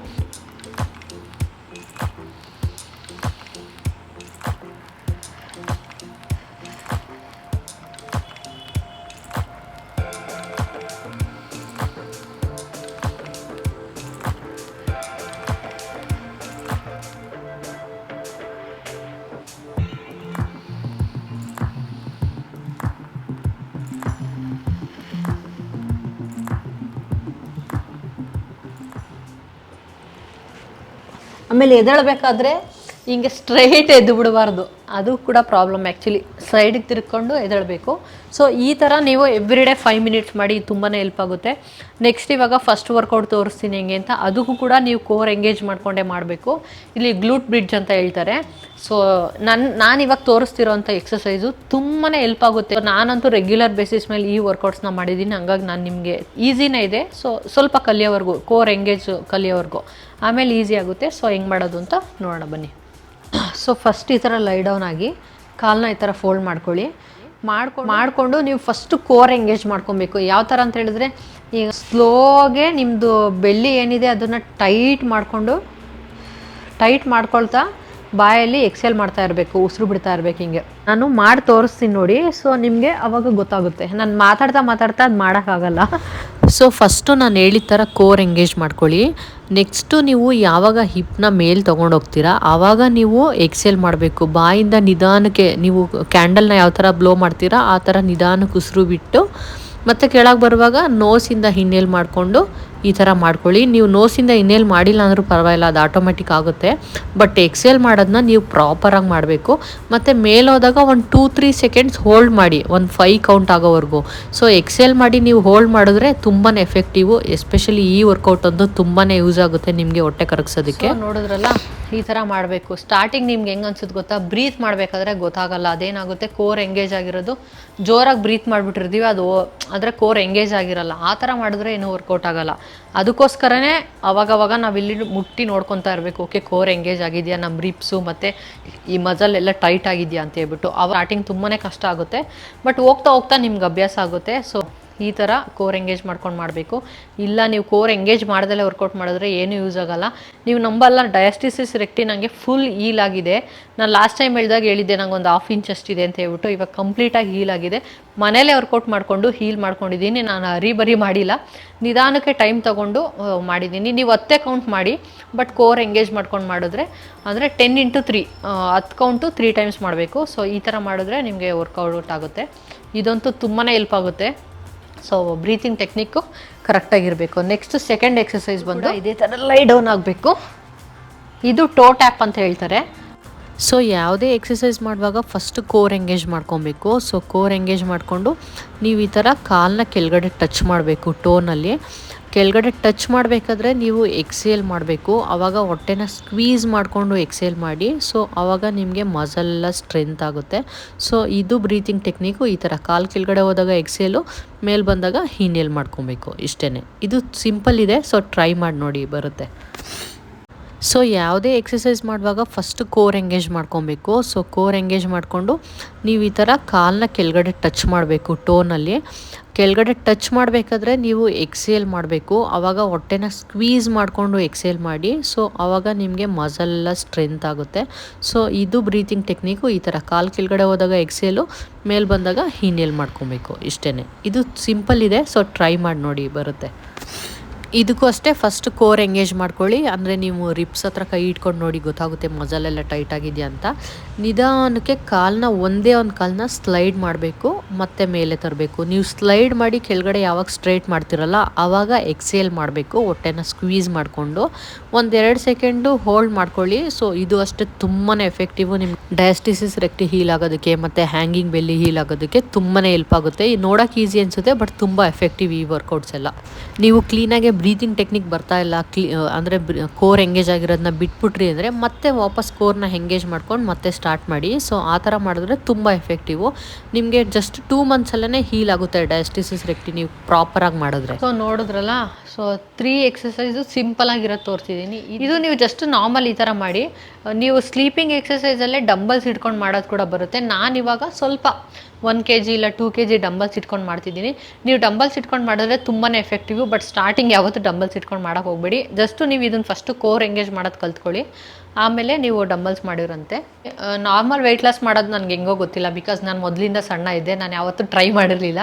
ಆಮೇಲೆ ಎದ್ದೇಳಬೇಕಾದ್ರೆ ಹಿಂಗೆ ಸ್ಟ್ರೈಟ್ ಎದ್ದು ಬಿಡಬಾರ್ದು, ಅದು ಕೂಡ ಪ್ರಾಬ್ಲಮ್ ಆ್ಯಕ್ಚುಲಿ. ಸೈಡಿಗೆ ತಿರ್ಕೊಂಡು ಎದ್ದೇಳಬೇಕು. ಸೊ ಈ ಥರ ನೀವು ಎವ್ರಿ ಡೇ 5 ಮಿನಿಟ್ಸ್ ಮಾಡಿ, ತುಂಬಾ ಹೆಲ್ಪ್ ಆಗುತ್ತೆ. ನೆಕ್ಸ್ಟ್ ಇವಾಗ ಫಸ್ಟ್ ವರ್ಕೌಟ್ ತೋರಿಸ್ತೀನಿ ಹೆಂಗೆ ಅಂತ. ಅದಕ್ಕೂ ಕೂಡ ನೀವು ಕೋರ್ ಎಂಗೇಜ್ ಮಾಡಿಕೊಂಡೇ ಮಾಡಬೇಕು. ಇಲ್ಲಿ ಗ್ಲೂಟ್ ಬ್ರಿಡ್ಜ್ ಅಂತ ಹೇಳ್ತಾರೆ. ಸೊ ನಾನು ಇವಾಗ ತೋರಿಸ್ತಿರೋಂಥ ಎಕ್ಸಸೈಸು ತುಂಬಾ ಹೆಲ್ಪ್ ಆಗುತ್ತೆ. ನಾನಂತೂ ರೆಗ್ಯುಲರ್ ಬೇಸಿಸ್ ಮೇಲೆ ಈ ವರ್ಕೌಟ್ಸ್ನ ಮಾಡಿದ್ದೀನಿ. ಹಂಗಾಗಿ ನಾನು ನಿಮಗೆ ಈಸಿನೇ ಇದೆ. ಸೊ ಸ್ವಲ್ಪ ಕಲಿಯೋವರೆಗೂ, ಕೋರ್ ಎಂಗೇಜ್ ಕಲಿಯೋವರೆಗೂ, ಆಮೇಲೆ ಈಸಿ ಆಗುತ್ತೆ. ಸೊ ಹೆಂಗೆ ಮಾಡೋದು ಅಂತ ನೋಡೋಣ ಬನ್ನಿ. ಸೊ ಫಸ್ಟ್ ಈ ಥರ ಲೈ ಡೌನ್ ಆಗಿ ಕಾಲನ್ನ ಈ ಥರ ಫೋಲ್ಡ್ ಮಾಡ್ಕೊಳ್ಳಿ. ಮಾಡಿಕೊಂಡು ನೀವು ಫಸ್ಟು ಕೋರ್ ಎಂಗೇಜ್ ಮಾಡ್ಕೊಬೇಕು. ಯಾವ ಥರ ಅಂತ ಹೇಳಿದ್ರೆ, ಈಗ ಸ್ಲೋಗೆ ನಿಮ್ಮದು ಬೆಳ್ಳಿ ಏನಿದೆ ಅದನ್ನು ಟೈಟ್ ಮಾಡ್ಕೊಳ್ತಾ ಬಾಯಲ್ಲಿ ಎಕ್ಸೆಲ್ ಮಾಡ್ತಾ ಇರಬೇಕು, ಉಸಿರು ಬಿಡ್ತಾ ಇರಬೇಕು. ಹಿಂಗೆ ನಾನು ಮಾಡಿ ತೋರಿಸ್ತೀನಿ ನೋಡಿ. ಸೊ ನಿಮಗೆ ಅವಾಗ ಗೊತ್ತಾಗುತ್ತೆ. ನಾನು ಮಾತಾಡ್ತಾ ಅದು ಮಾಡೋಕ್ಕಾಗಲ್ಲ. ಸೊ ಫಸ್ಟು ನಾನು ಹೇಳಿದ ಥರ ಕೋರ್ ಎಂಗೇಜ್ ಮಾಡ್ಕೊಳ್ಳಿ. ನೆಕ್ಸ್ಟು ನೀವು ಯಾವಾಗ ಹಿಪ್ನ ಮೇಲೆ ತೊಗೊಂಡೋಗ್ತೀರಾ ಆವಾಗ ನೀವು ಎಕ್ಸೆಲ್ ಮಾಡಬೇಕು. ಬಾಯಿಂದ ನಿಧಾನಕ್ಕೆ, ನೀವು ಕ್ಯಾಂಡಲ್ನ ಯಾವ ಥರ ಬ್ಲೋ ಮಾಡ್ತೀರಾ ಆ ಥರ ನಿಧಾನಕ್ಕೆ ಉಸಿರು ಬಿಟ್ಟು, ಮತ್ತು ಕೆಳಗೆ ಬರುವಾಗ ನೋಸಿಂದ ಹಿನ್ನೇಲ್ ಮಾಡಿಕೊಂಡು ಈ ಥರ ಮಾಡ್ಕೊಳ್ಳಿ. ನೀವು ನೋಸಿಂದ ಇನ್ಹೇಲ್ ಮಾಡಿಲ್ಲ ಅಂದರೂ ಪರವಾಗಿಲ್ಲ, ಅದು ಆಟೋಮೆಟಿಕ್ ಆಗುತ್ತೆ. ಬಟ್ ಎಕ್ಸೆಲ್ ಮಾಡೋದನ್ನ ನೀವು ಪ್ರಾಪರಾಗಿ ಮಾಡಬೇಕು. ಮತ್ತು ಮೇಲೋದಾಗ ಒಂದು 2-3 ಸೆಕೆಂಡ್ಸ್ ಹೋಲ್ಡ್ ಮಾಡಿ, ಒಂದು 5 ಕೌಂಟ್ ಆಗೋವರೆಗೂ. ಸೊ ಎಕ್ಸೆಲ್ ಮಾಡಿ ನೀವು ಹೋಲ್ಡ್ ಮಾಡಿದ್ರೆ ತುಂಬಾ ಎಫೆಕ್ಟಿವು. ಎಸ್ಪೆಷಲಿ ಈ ವರ್ಕೌಟ್ ಒಂದು ತುಂಬಾ ಯೂಸ್ ಆಗುತ್ತೆ ನಿಮಗೆ ಹೊಟ್ಟೆ ಕರಗಿಸೋದಕ್ಕೆ. ನೋಡಿದ್ರಲ್ಲ, ಈ ಥರ ಮಾಡಬೇಕು. ಸ್ಟಾರ್ಟಿಂಗ್ ನಿಮ್ಗೆ ಹೆಂಗೆ ಅನ್ಸುತ್ತೆ ಗೊತ್ತಾ, ಬ್ರೀತ್ ಮಾಡಬೇಕಾದ್ರೆ ಗೊತ್ತಾಗಲ್ಲ. ಅದೇನಾಗುತ್ತೆ, ಕೋರ್ ಎಂಗೇಜ್ ಆಗಿರೋದು, ಜೋರಾಗಿ ಬ್ರೀತ್ ಮಾಡಿಬಿಟ್ಟಿರ್ತೀವಿ, ಅದು ಆದರೆ ಕೋರ್ ಎಂಗೇಜ್ ಆಗಿರಲ್ಲ. ಆ ಥರ ಮಾಡಿದ್ರೆ ಏನೂ ವರ್ಕೌಟ್ ಆಗಲ್ಲ. ಅದಕ್ಕೋಸ್ಕರನೇ ಅವಾಗವಾಗ ನಾವಿಲ್ಲಿ ಮುಟ್ಟಿ ನೋಡ್ಕೊತಾ ಇರಬೇಕು. ಓಕೆ, ಕೋರ್ ಎಂಗೇಜ್ ಆಗಿದೆಯಾ, ನಮ್ಮ ರಿಪ್ಸು ಮತ್ತು ಈ ಮಜಲ್ ಎಲ್ಲ ಟೈಟ್ ಆಗಿದೆಯಾ ಅಂತ ಹೇಳ್ಬಿಟ್ಟು. ಸ್ಟಾರ್ಟಿಂಗ್ ತುಂಬಾ ಕಷ್ಟ ಆಗುತ್ತೆ, ಬಟ್ ಹೋಗ್ತಾ ನಿಮ್ಗೆ ಅಭ್ಯಾಸ ಆಗುತ್ತೆ. ಸೊ ಈ ಥರ ಕೋರ್ ಎಂಗೇಜ್ ಮಾಡ್ಕೊಂಡು ಮಾಡಬೇಕು. ಇಲ್ಲ ನೀವು ಕೋರ್ ಎಂಗೇಜ್ ಮಾಡ್ದಲ್ಲೇ ವರ್ಕೌಟ್ ಮಾಡಿದ್ರೆ ಏನೂ ಯೂಸ್ ಆಗೋಲ್ಲ. ನೀವು ನಂಬಲ್ಲ, ಡಯಾಸ್ಟಿಸಿಸ್ ರೆಕ್ಟಿ ನನಗೆ ಫುಲ್ ಹೀಲ್ ಆಗಿದೆ. ನಾನು ಲಾಸ್ಟ್ ಟೈಮ್ ಹೇಳಿದ್ದೆ ನಂಗೆ ಒಂದು 1/2 ಇಂಚ್ ಅಷ್ಟಿದೆ ಅಂತ ಹೇಳ್ಬಿಟ್ಟು. ಇವಾಗ ಕಂಪ್ಲೀಟಾಗಿ ಹೀಲ್ ಆಗಿದೆ. ಮನೇಲೇ ವರ್ಕೌಟ್ ಮಾಡಿಕೊಂಡು ಹೀಲ್ ಮಾಡ್ಕೊಂಡಿದ್ದೀನಿ. ನಾನು ಹರಿಬರಿ ಮಾಡಿಲ್ಲ, ನಿಧಾನಕ್ಕೆ ಟೈಮ್ ತೊಗೊಂಡು ಮಾಡಿದ್ದೀನಿ. ನೀವು 10 ಕೌಂಟ್ ಮಾಡಿ, ಬಟ್ ಕೋರ್ ಎಂಗೇಜ್ ಮಾಡ್ಕೊಂಡು ಮಾಡಿದ್ರೆ ಅಂದರೆ 10x3 10 ಕೌಂಟು 3 ಟೈಮ್ಸ್ ಮಾಡಬೇಕು. ಸೊ ಈ ಥರ ಮಾಡಿದ್ರೆ ನಿಮಗೆ ವರ್ಕೌಟ್ ಆಗುತ್ತೆ. ಇದಂತೂ ತುಂಬಾ ಹೆಲ್ಪ್ ಆಗುತ್ತೆ. ಸೊ ಬ್ರೀತಿಂಗ್ ಟೆಕ್ನಿಕ್ಕು ಕರೆಕ್ಟಾಗಿರಬೇಕು. ನೆಕ್ಸ್ಟ್ ಸೆಕೆಂಡ್ ಎಕ್ಸಸೈಸ್ ಬಂದು ಇದೇ ಥರ ಲೈ ಡೌನ್ ಆಗಬೇಕು. ಇದು ಟೋ ಟ್ಯಾಪ್ ಅಂತ ಹೇಳ್ತಾರೆ. ಸೊ ಯಾವುದೇ ಎಕ್ಸಸೈಸ್ ಮಾಡುವಾಗ ಫಸ್ಟ್ ಕೋರ್ ಎಂಗೇಜ್ ಮಾಡ್ಕೊಬೇಕು. ಸೊ ಕೋರ್ ಎಂಗೇಜ್ ಮಾಡಿಕೊಂಡು ನೀವು ಈ ಥರ ಕಾಲನ್ನ ಕೆಳಗಡೆ ಟಚ್ ಮಾಡಬೇಕು. ಟೋನಲ್ಲಿ ಕೆಳಗಡೆ ಟಚ್ ಮಾಡಬೇಕಾದ್ರೆ ನೀವು ಎಕ್ಸೇಲ್ ಮಾಡಬೇಕು. ಆವಾಗ ಹೊಟ್ಟೆನ ಸ್ಕ್ವೀಸ್ ಮಾಡಿಕೊಂಡು ಎಕ್ಸೇಲ್ ಮಾಡಿ. ಸೊ ಆವಾಗ ನಿಮಗೆ ಮಸಲೆಲ್ಲ ಸ್ಟ್ರೆಂತ್ ಆಗುತ್ತೆ. ಸೊ ಇದು ಬ್ರೀತಿಂಗ್ ಟೆಕ್ನಿಕು. ಈ ಥರ ಕಾಲು ಕೆಳಗಡೆ ಹೋದಾಗ ಎಕ್ಸೇಲು, ಮೇಲೆ ಬಂದಾಗ ಇನ್ಹೇಲ್ ಮಾಡ್ಕೊಬೇಕು. ಇಷ್ಟೇ, ಇದು ಸಿಂಪಲ್ ಇದೆ. ಸೊ ಟ್ರೈ ಮಾಡಿ ನೋಡಿ, ಬರುತ್ತೆ. ಸೊ ಯಾವುದೇ ಎಕ್ಸಸೈಸ್ ಮಾಡುವಾಗ ಫಸ್ಟ್ ಕೋರ್ ಎಂಗೇಜ್ ಮಾಡ್ಕೊಬೇಕು. ಸೊ ಕೋರ್ ಎಂಗೇಜ್ ಮಾಡಿಕೊಂಡು ನೀವು ಈ ಥರ ಕಾಲನ್ನ ಕೆಳಗಡೆ ಟಚ್ ಮಾಡಬೇಕು. ಟೋನಲ್ಲಿ ಕೆಳಗಡೆ ಟಚ್ ಮಾಡಬೇಕಾದ್ರೆ ನೀವು ಎಕ್ಸೇಲ್ ಮಾಡಬೇಕು. ಆವಾಗ ಹೊಟ್ಟೆನ ಸ್ಕ್ವೀಸ್ ಮಾಡಿಕೊಂಡು ಎಕ್ಸೇಲ್ ಮಾಡಿ. ಸೊ ಆವಾಗ ನಿಮಗೆ ಮಸಲೆಲ್ಲ ಸ್ಟ್ರೆಂತ್ ಆಗುತ್ತೆ. ಸೊ ಇದು ಬ್ರೀತಿಂಗ್ ಟೆಕ್ನಿಕು. ಈ ಥರ ಕಾಲು ಕೆಳಗಡೆ ಹೋದಾಗ ಎಕ್ಸೇಲು, ಮೇಲೆ ಬಂದಾಗ ಇನ್ಹೇಲ್ ಮಾಡ್ಕೊಬೇಕು. ಇಷ್ಟೇ, ಇದು ಸಿಂಪಲ್ ಇದೆ. ಸೊ ಟ್ರೈ ಮಾಡಿ ನೋಡಿ, ಬರುತ್ತೆ. ಇದಕ್ಕೂ ಅಷ್ಟೇ, ಫಸ್ಟ್ ಕೋರ್ ಎಂಗೇಜ್ ಮಾಡ್ಕೊಳ್ಳಿ. ಅಂದರೆ ನೀವು ರಿಪ್ಸ್ ಹತ್ರ ಕೈ ಇಟ್ಕೊಂಡು ನೋಡಿ, ಗೊತ್ತಾಗುತ್ತೆ ಮಜಲೆಲ್ಲ ಟೈಟ್ ಆಗಿದೆಯಾ ಅಂತ. ನಿಧಾನಕ್ಕೆ ಕಾಲನ್ನ, ಒಂದೇ ಒಂದು ಕಾಲನ್ನ ಸ್ಲೈಡ್ ಮಾಡಬೇಕು, ಮತ್ತು ಮೇಲೆ ತರಬೇಕು. ನೀವು ಸ್ಲೈಡ್ ಮಾಡಿ ಕೆಳಗಡೆ ಯಾವಾಗ ಸ್ಟ್ರೈಟ್ ಮಾಡ್ತಿರಲ್ಲ ಆವಾಗ ಎಕ್ಸೇಲ್ ಮಾಡಬೇಕು. ಹೊಟ್ಟೆನ ಸ್ಕ್ವೀಸ್ ಮಾಡಿಕೊಂಡು 1-2 ಸೆಕೆಂಡು ಹೋಲ್ಡ್ ಮಾಡ್ಕೊಳ್ಳಿ. ಸೊ ಇದು ಅಷ್ಟೇ ತುಂಬಾ ಎಫೆಕ್ಟಿವು. ನಿಮ್ಮ ಡಯಾಸ್ಟಿಸಿಸ್ ರೆಕ್ಟಿ ಹೀಲ್ ಆಗೋದಕ್ಕೆ ಮತ್ತು ಹ್ಯಾಂಗಿಂಗ್ ಬೆಲ್ಲಿ ಹೀಲ್ ಆಗೋದಕ್ಕೆ ತುಂಬಾ ಹೆಲ್ಪ್ ಆಗುತ್ತೆ. ನೋಡೋಕೆ ಈಸಿ ಅನಿಸುತ್ತೆ, ಬಟ್ ತುಂಬ ಎಫೆಕ್ಟಿವ್ ಈ ವರ್ಕೌಟ್ಸ್ ಎಲ್ಲ. ನೀವು ಕ್ಲೀನಾಗೆ ಬ್ರೀತಿಂಗ್ ಟೆಕ್ನಿಕ್ ಬರ್ತಾ ಇಲ್ಲ, ಅಂದರೆ ಕೋರ್ ಎಂಗೇಜ್ ಆಗಿರೋದನ್ನ ಬಿಟ್ಬಿಟ್ರಿ ಅಂದರೆ ಮತ್ತೆ ವಾಪಸ್ ಕೋರ್ನ ಎಂಗೇಜ್ ಮಾಡ್ಕೊಂಡು ಮತ್ತೆ ಸ್ಟಾರ್ಟ್ ಮಾಡಿ. ಸೊ ಆ ಥರ ಮಾಡಿದ್ರೆ ತುಂಬ ಎಫೆಕ್ಟಿವು. ನಿಮಗೆ ಜಸ್ಟ್ 2 ಮಂತ್ಸಲ್ಲೇ ಹೀಲ್ ಆಗುತ್ತೆ ಡಯಾಸ್ಟಿಸಿಸ್ ರೆಕ್ಟಿ, ನೀವು ಪ್ರಾಪರಾಗಿ ಮಾಡಿದ್ರೆ. ಸೊ ನೋಡಿದ್ರಲ್ಲ, ಸೊ 3 ಎಕ್ಸಸೈಸು ಸಿಂಪಲ್ ಆಗಿರೋದು ತೋರಿಸಿದ್ದೀನಿ. ಇದು ನೀವು ಜಸ್ಟ್ ನಾರ್ಮಲ್ ಈ ಥರ ಮಾಡಿ. ನೀವು ಸ್ಲೀಪಿಂಗ್ ಎಕ್ಸಸೈಸಲ್ಲೇ ಡಂಬಲ್ಸ್ ಇಟ್ಕೊಂಡು ಮಾಡೋದು ಕೂಡ ಬರುತ್ತೆ. ನಾನಿವಾಗ ಸ್ವಲ್ಪ 1 kg ಇಲ್ಲ 2 kg ಡಂಬಲ್ಸ್ ಇಟ್ಕೊಂಡು ಮಾಡ್ತಿದ್ದೀನಿ. ನೀವು ಡಂಬಲ್ಸ್ ಇಟ್ಕೊಂಡು ಮಾಡಿದ್ರೆ ತುಂಬಾ ಎಫೆಕ್ಟಿವ್. ಬಟ್ ಸ್ಟಾರ್ಟಿಂಗ್ ಯಾವತ್ತೂ ಡಂಬಲ್ಸ್ ಇಟ್ಕೊಂಡು ಮಾಡೋಕೆ ಹೋಗಬೇಡಿ. ಜಸ್ಟ್ ನೀವು ಇದನ್ನು ಫಸ್ಟು ಕೋರ್ ಎಂಗೇಜ್ ಮಾಡೋದು ಕಲ್ತ್ಕೊಳ್ಳಿ, ಆಮೇಲೆ ನೀವು ಡಂಬಲ್ಸ್ ಮಾಡಿರಂತೆ. ನಾರ್ಮಲ್ ವೆಯ್ಟ್ ಲಾಸ್ ಮಾಡೋದು ನನಗೆ ಹೆಂಗೋ ಗೊತ್ತಿಲ್ಲ, ಬಿಕಾಸ್ ನಾನು ಮೊದಲಿಂದ ಸಣ್ಣ ಇದ್ದೆ. ನಾನು ಯಾವತ್ತೂ ಟ್ರೈ ಮಾಡಿರಲಿಲ್ಲ.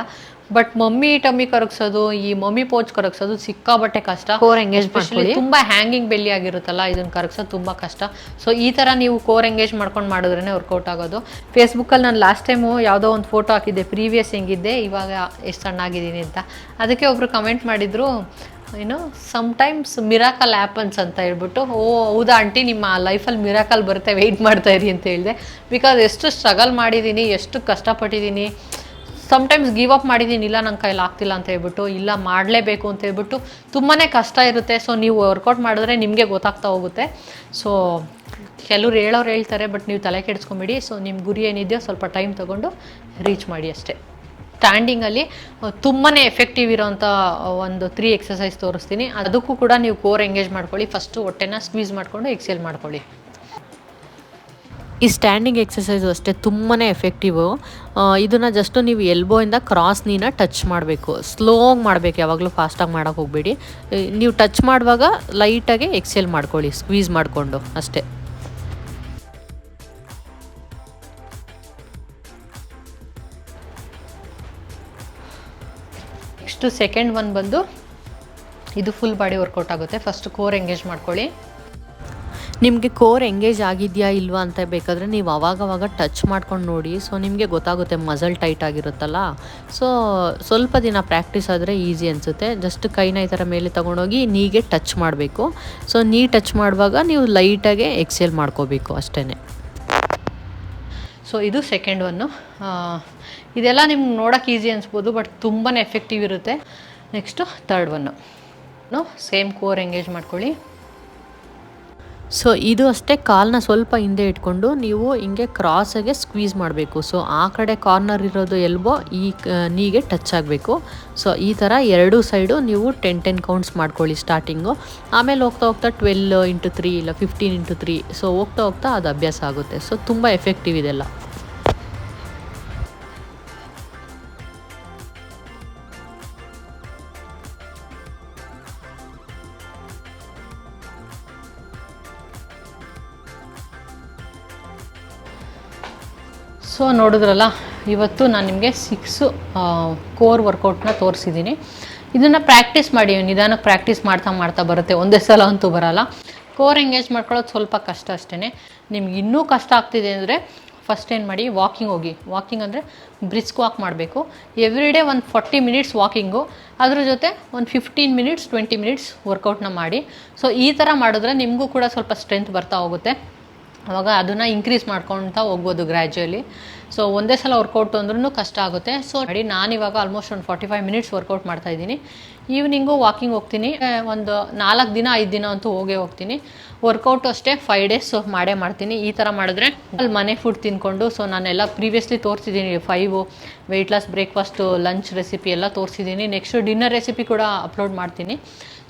ಬಟ್ ಮಮ್ಮಿ ಟಮ್ಮಿ ಕರಗಿಸೋದು, ಈ ಮಮ್ಮಿ ಪೋಚ್ ಕರಗಿಸೋದು ಸಿಕ್ಕಾಬಟ್ಟೆ ಕಷ್ಟ. ಕೋರ್ ಎಂಗೇಜ್ ಮಾಡ್ಕೊಳ್ಳಿ. ತುಂಬ ಹ್ಯಾಂಗಿಂಗ್ ಬೆಲ್ಲಿ ಆಗಿರುತ್ತಲ್ಲ, ಇದನ್ನು ಕರಗಿಸೋದು ತುಂಬ ಕಷ್ಟ. ಸೊ ಈ ಥರ ನೀವು ಕೋರ್ ಎಂಗೇಜ್ ಮಾಡ್ಕೊಂಡು ಮಾಡಿದ್ರೇ ವರ್ಕೌಟ್ ಆಗೋದು. ಫೇಸ್ಬುಕ್ಕಲ್ಲಿ ನಾನು ಲಾಸ್ಟ್ ಟೈಮು ಯಾವುದೋ ಒಂದು ಫೋಟೋ ಹಾಕಿದ್ದೆ, ಪ್ರೀವಿಯಸ್ ಹೆಂಗಿದ್ದೆ ಇವಾಗ ಎಷ್ಟು ಸಣ್ಣಾಗಿದ್ದೀನಿ ಅಂತ. ಅದಕ್ಕೆ ಒಬ್ಬರು ಕಮೆಂಟ್ ಮಾಡಿದರು, ಏನು ಸಮ್ಟೈಮ್ಸ್ ಮಿರಾಕಲ್ ಆ್ಯಪನ್ಸ್ ಅಂತ ಹೇಳ್ಬಿಟ್ಟು. ಓ ಹೌದಾ ಆಂಟಿ, ನಿಮ್ಮ ಲೈಫಲ್ಲಿ ಮಿರಾಕಲ್ ಬರುತ್ತೆ, ವೆಯ್ಟ್ ಮಾಡ್ತಾ ಇರಿ ಅಂತ ಹೇಳಿದೆ. ಬಿಕಾಸ್ ಎಷ್ಟು ಸ್ಟ್ರಗಲ್ ಮಾಡಿದ್ದೀನಿ, ಎಷ್ಟು ಕಷ್ಟಪಟ್ಟಿದ್ದೀನಿ. ಸಮ್ಟೈಮ್ಸ್ ಗಿವ್ ಅಪ್ ಮಾಡಿದ್ದೀನಿ, ಇಲ್ಲ ನನ್ನ ಕೈಲಿ ಆಗ್ತಿಲ್ಲ ಅಂತ ಹೇಳ್ಬಿಟ್ಟು, ಇಲ್ಲ ಮಾಡಲೇಬೇಕು ಅಂತ ಹೇಳ್ಬಿಟ್ಟು ತುಂಬಾ ಕಷ್ಟ ಇರುತ್ತೆ. ಸೊ ನೀವು ವರ್ಕೌಟ್ ಮಾಡಿದ್ರೆ ನಿಮಗೆ ಗೊತ್ತಾಗ್ತಾ ಹೋಗುತ್ತೆ. ಸೊ ಕೆಲವ್ರು ಹೇಳ್ತಾರೆ, ಬಟ್ ನೀವು ತಲೆ ಕೆಡಿಸ್ಕೊಂಬಿಡಿ. ಸೊ ನಿಮ್ಮ ಗುರಿ ಏನಿದೆಯೋ ಸ್ವಲ್ಪ ಟೈಮ್ ತೊಗೊಂಡು ರೀಚ್ ಮಾಡಿ ಅಷ್ಟೇ. ಸ್ಟ್ಯಾಂಡಿಂಗಲ್ಲಿ ತುಂಬಾ ಎಫೆಕ್ಟಿವ್ ಇರೋಂಥ ಒಂದು 3 ಎಕ್ಸಸೈಸ್ ತೋರಿಸ್ತೀನಿ. ಅದಕ್ಕೂ ಕೂಡ ನೀವು ಕೋರ್ ಎಂಗೇಜ್ ಮಾಡ್ಕೊಳ್ಳಿ. ಫಸ್ಟು ಹೊಟ್ಟೆನ ಸ್ಕ್ವೀಸ್ ಮಾಡಿಕೊಂಡು ಎಕ್ಸೇಲ್ ಮಾಡ್ಕೊಳ್ಳಿ. ಈ ಸ್ಟ್ಯಾಂಡಿಂಗ್ ಎಕ್ಸಸೈಸು ಅಷ್ಟೇ ತುಂಬಾ ಎಫೆಕ್ಟಿವು. ಇದನ್ನು ಜಸ್ಟು ನೀವು ಎಲ್ಬೋಯಿಂದ ಕ್ರಾಸ್ ನೀನ ಟಚ್ ಮಾಡಬೇಕು. ಸ್ಲೋಗಿ ಮಾಡಬೇಕು, ಯಾವಾಗಲೂ ಫಾಸ್ಟಾಗಿ ಮಾಡೋಕ್ಕೆ ಹೋಗಬೇಡಿ. ನೀವು ಟಚ್ ಮಾಡುವಾಗ ಲೈಟಾಗಿ ಎಕ್ಸೇಲ್ ಮಾಡ್ಕೊಳ್ಳಿ, ಸ್ಕ್ವೀಸ್ ಮಾಡಿಕೊಂಡು ಅಷ್ಟೇ. ನೆಕ್ಸ್ಟು ಸೆಕೆಂಡ್ ಒನ್ ಬಂದು ಇದು ಫುಲ್ ಬಾಡಿ ವರ್ಕೌಟ್ ಆಗುತ್ತೆ. ಫಸ್ಟ್ ಕೋರ್ ಎಂಗೇಜ್ ಮಾಡ್ಕೊಳ್ಳಿ. ನಿಮಗೆ ಕೋರ್ ಎಂಗೇಜ್ ಆಗಿದೆಯಾ ಇಲ್ವಾ ಅಂತ ಬೇಕಾದರೆ ನೀವು ಅವಾಗವಾಗ ಟಚ್ ಮಾಡ್ಕೊಂಡು ನೋಡಿ. ಸೊ ನಿಮಗೆ ಗೊತ್ತಾಗುತ್ತೆ ಮಸಲ್ ಟೈಟ್ ಆಗಿರುತ್ತಲ್ಲ. ಸೊ ಸ್ವಲ್ಪ ದಿನ ಪ್ರಾಕ್ಟೀಸ್ ಆದರೆ ಈಸಿ ಅನಿಸುತ್ತೆ. ಜಸ್ಟ್ ಕೈನ ಈ ಥರ ಮೇಲೆ ತೊಗೊಂಡೋಗಿ ನೀಗೆ ಟಚ್ ಮಾಡಬೇಕು. ಸೊ ನೀ ಟಚ್ ಮಾಡುವಾಗ ನೀವು ಲೈಟಾಗೆ ಎಕ್ಸೇಲ್ ಮಾಡ್ಕೋಬೇಕು ಅಷ್ಟೇ. ಸೊ ಇದು ಸೆಕೆಂಡ್ ಒನ್ನು. ಇದೆಲ್ಲ ನಿಮ್ಗೆ ನೋಡೋಕೆ ಈಸಿ ಅನಿಸ್ಬೋದು, ಬಟ್ ತುಂಬಾ ಎಫೆಕ್ಟಿವ್ ಇರುತ್ತೆ. Next third one same core engage ಮಾಡ್ಕೊಳ್ಳಿ. ಸೊ ಇದು ಅಷ್ಟೇ, ಕಾಲನ್ನ ಸ್ವಲ್ಪ ಹಿಂದೆ ಇಟ್ಕೊಂಡು ನೀವು ಹಿಂಗೆ ಕ್ರಾಸಾಗೆ ಸ್ಕ್ವೀಸ್ ಮಾಡಬೇಕು. ಸೊ ಆ ಕಡೆ ಕಾರ್ನರ್ ಇರೋದು ಎಲ್ಬೋ ಈ ನೀಗೆ ಟಚ್ ಆಗಬೇಕು. ಸೊ ಈ ಥರ ಎರಡೂ ಸೈಡು ನೀವು 10 ಕೌಂಟ್ಸ್ ಮಾಡ್ಕೊಳ್ಳಿ ಸ್ಟಾರ್ಟಿಂಗು. ಆಮೇಲೆ ಹೋಗ್ತಾ ಹೋಗ್ತಾ 12 × 3 ಇಲ್ಲ 15 × 3. ಸೊ ಹೋಗ್ತಾ ಹೋಗ್ತಾ ಅದು ಅಭ್ಯಾಸ ಆಗುತ್ತೆ. ಸೊ ತುಂಬ ಎಫೆಕ್ಟಿವ್ ಇದೆಲ್ಲ. ಸೊ ನೋಡಿದ್ರಲ್ಲ, ಇವತ್ತು ನಾನು ನಿಮಗೆ 6 ಕೋರ್ ವರ್ಕೌಟ್ನ ತೋರಿಸಿದ್ದೀನಿ. ಇದನ್ನು ಪ್ರಾಕ್ಟೀಸ್ ಮಾಡಿ, ನಿಧಾನಕ್ಕೆ ಪ್ರಾಕ್ಟೀಸ್ ಮಾಡ್ತಾ ಬರುತ್ತೆ, ಒಂದೇ ಸಲ ಅಂತೂ ಬರೋಲ್ಲ. ಕೋರ್ ಎಂಗೇಜ್ ಮಾಡ್ಕೊಳ್ಳೋದು ಸ್ವಲ್ಪ ಕಷ್ಟ ಅಷ್ಟೇ. ನಿಮ್ಗೆ ಇನ್ನೂ ಕಷ್ಟ ಆಗ್ತಿದೆ ಅಂದರೆ ಫಸ್ಟ್ ಏನು ಮಾಡಿ, ವಾಕಿಂಗ್ ಹೋಗಿ. ವಾಕಿಂಗ್ ಅಂದರೆ ಬ್ರಿಸ್ಕ್ ವಾಕ್ ಮಾಡಬೇಕು. ಎವ್ರಿ ಡೇ ಒಂದು 40 ಮಿನಿಟ್ಸ್ ವಾಕಿಂಗು, ಅದ್ರ ಜೊತೆ ಒಂದು 15 ಮಿನಿಟ್ಸ್ 20 ಮಿನಿಟ್ಸ್ ವರ್ಕೌಟ್ನ ಮಾಡಿ. ಸೊ ಈ ಥರ ಮಾಡಿದ್ರೆ ನಿಮಗೂ ಕೂಡ ಸ್ವಲ್ಪ ಸ್ಟ್ರೆಂತ್ ಬರ್ತಾ ಹೋಗುತ್ತೆ. ಆವಾಗ ಅದನ್ನು ಇನ್ಕ್ರೀಸ್ ಮಾಡ್ಕೊಳ್ತಾ ಹೋಗ್ಬೋದು ಗ್ರ್ಯಾಜುಯಲಿ. ಸೊ ಒಂದೇ ಸಲ ವರ್ಕೌಟ್ ಅಂದ್ರೂ ಕಷ್ಟ ಆಗುತ್ತೆ. ಸೊ ನೋಡಿ, ನಾನಿವಾಗ ಆಲ್ಮೋಸ್ಟ್ ಒಂದು 45 ಮಿನಿಟ್ಸ್ ವರ್ಕೌಟ್ ಮಾಡ್ತಾಯಿದ್ದೀನಿ. ಈವ್ನಿಂಗು ವಾಕಿಂಗ್ ಹೋಗ್ತೀನಿ. ಒಂದು 4 ದಿನ 5 ದಿನ ಅಂತೂ ಹೋಗ್ತೀನಿ. ವರ್ಕೌಟು ಅಷ್ಟೇ 5 ಡೇಸ್ ಮಾಡೇ ಮಾಡ್ತೀನಿ. ಈ ಥರ ಮಾಡಿದ್ರೆ ಅಲ್ಲಿ ಮನೆ ಫುಡ್ ತಿನ್ಕೊಂಡು, ಸೊ ನಾನೆಲ್ಲ ಪ್ರೀವಿಯಸ್ಲಿ ತೋರಿಸಿದ್ದೀನಿ 5 weight loss breakfast lunch recipe ಎಲ್ಲ ತೋರಿಸಿದ್ದೀನಿ. ನೆಕ್ಸ್ಟು ಡಿನ್ನರ್ ರೆಸಿಪಿ ಕೂಡ ಅಪ್ಲೋಡ್ ಮಾಡ್ತೀನಿ.